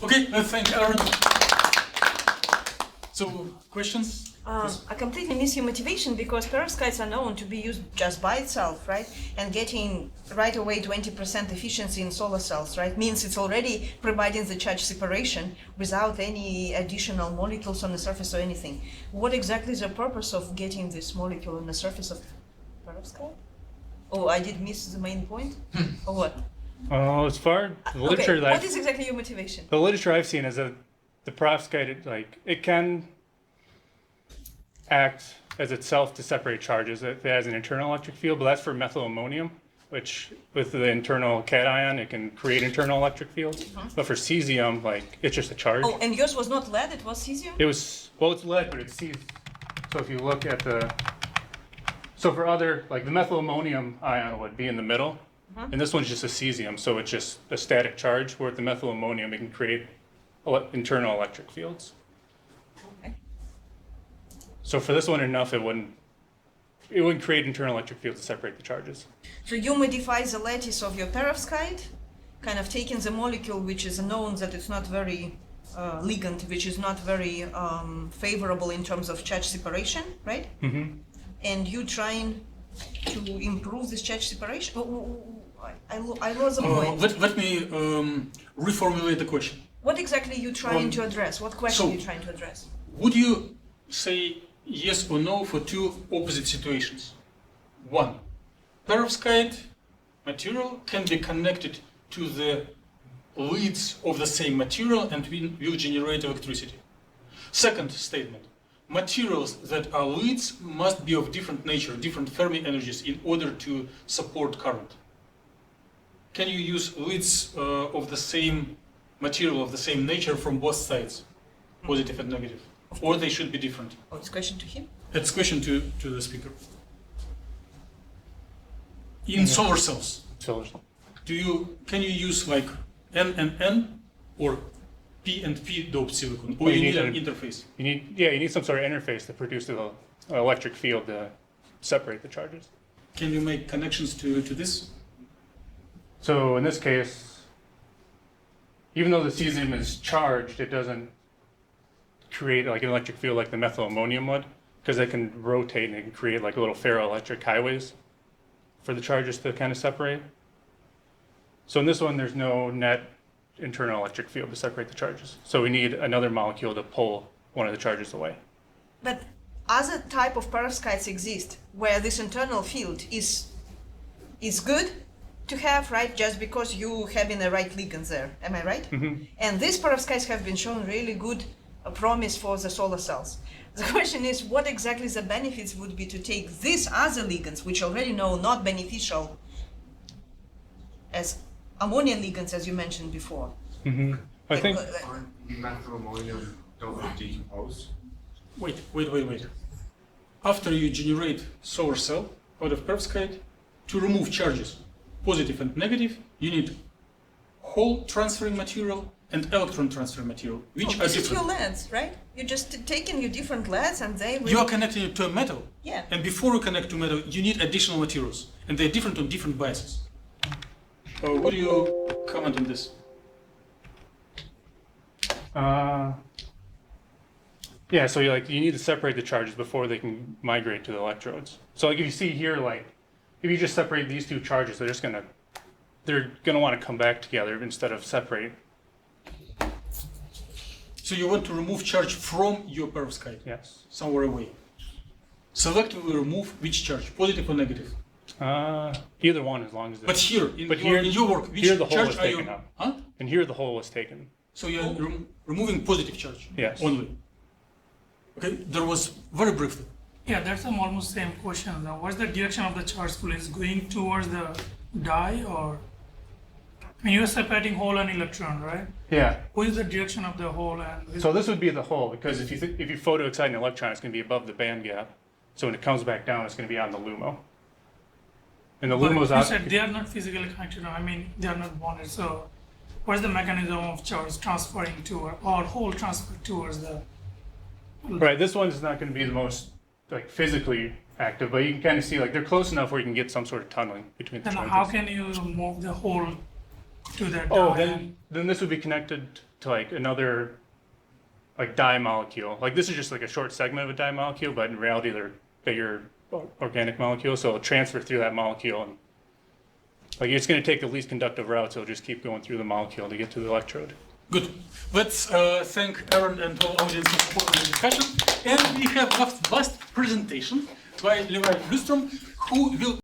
Okay, thank Aaron. So, questions? I completely miss your motivation because perovskites are known to be used just by itself, right? And getting right away 20% efficiency in solar cells, right? Means it's already providing the charge separation without any additional molecules on the surface or anything. What exactly is the purpose of getting this molecule on the surface of perovskite? Oh, I did miss the main point? Or what? As far the literature Okay, what is exactly your motivation? the literature I've seen is that the perovskite, it can act as itself to separate charges. It has an internal electric field, but that's for methyl ammonium, which with the internal cation, it can create internal electric fields. But for cesium, it's just a charge. Oh, and yours was not lead, it was cesium? It was, well, it's lead, but it's cesium. So if you look at so for other, the methyl ammonium ion would be in the middle, and this one's just a cesium, so it's just a static charge, where with the methyl ammonium, it can create internal electric fields. Okay. So for this one enough, it wouldn't create internal electric fields to separate the charges. So you modify the lattice of your perovskite, kind of taking the molecule which is known that it's not very ligand, which is not very favorable in terms of charge separation, right? Mm-hmm. And you trying to improve this charge separation? I lost the point. Let me reformulate the question. What exactly are you trying to address? What question are you trying to address? Would you say yes or no for two opposite situations? One, perovskite material can be connected to the leads of the same material and will generate electricity. Second statement, materials that are leads must be of different nature, different Fermi energies in order to support current. Can you use leads of the same material, of the same nature from both sides, positive and negative? Or they should be different? Oh, it's a question to him? It's a question to the speaker. In solar cells, can you use N and N or P and P doped silicon? Or you need an interface? You need some sort of interface to produce the electric field to separate the charges. Can you make connections to this? So in this case, even though the cesium is charged, it doesn't create an electric field like the methyl ammonium would, because it can rotate and it can create little ferroelectric highways for the charges to kind of separate. So in this one, there's no net internal electric field to separate the charges. So we need another molecule to pull one of the charges away. But other type of perovskites exist where this internal field is good to have, right? Just because you having the right ligands there. Am I right? Mm-hmm. And these perovskites have been shown really good promise for the solar cells. The question is, what exactly the benefits would be to take these other ligands, which already know not beneficial as ammonia ligands, as you mentioned before. Mm-hmm. I think Aren't methyl ammonium don't decompose? Wait. After you generate solar cell out of perovskite, to remove charges, positive and negative, you need hole transferring material and electron transfer material, which are this is your different. LEDs, right? You're just taking your different LEDs and they will... You are connecting it to a metal. Yeah. And before you connect to metal, you need additional materials. And they're different on different biases. What do you comment on this? Yeah, so you need to separate the charges before they can migrate to the electrodes. So if you see here, if you just separate these two charges, they're gonna want to come back together instead of separate. So you want to remove charge from your perovskite? Yes. Somewhere away. Selectively remove which charge, positive or negative? Either one, as long as. But here, in your work, which here the hole charge is are you? taken out. Huh? And here the hole was taken. So you're removing positive charge? Yes. Only. Okay, there was very briefly. Yeah, that's almost same question. Now, what's the direction of the charge flow? Is going towards the die, or I mean, you're separating hole and electron, right? Yeah. What is the direction of the hole? And So this would be the hole, because if you photoexcite an electron, it's going to be above the band gap. So when it comes back down, it's going to be on the LUMO. And the LUMO's you out. said they are not physically connected. I mean, they are not bonded. So, what's the mechanism of charge transferring to or hole transfer towards the? Right. This one's not going to be the most physically active, but you can kind of see they're close enough where you can get some sort of tunneling between the Then charges. how can you move the hole to that? Oh, die? then this would be connected to like another like dye molecule. Like this is just like a short segment of a dye molecule, but in reality they're bigger organic molecules, so it'll transfer through that molecule. And like it's going to take the least conductive route, so it'll just keep going through the molecule to get to the electrode. Good. Let's thank Aaron and all audience for the discussion. And we have last presentation by Levi Lustrom, who will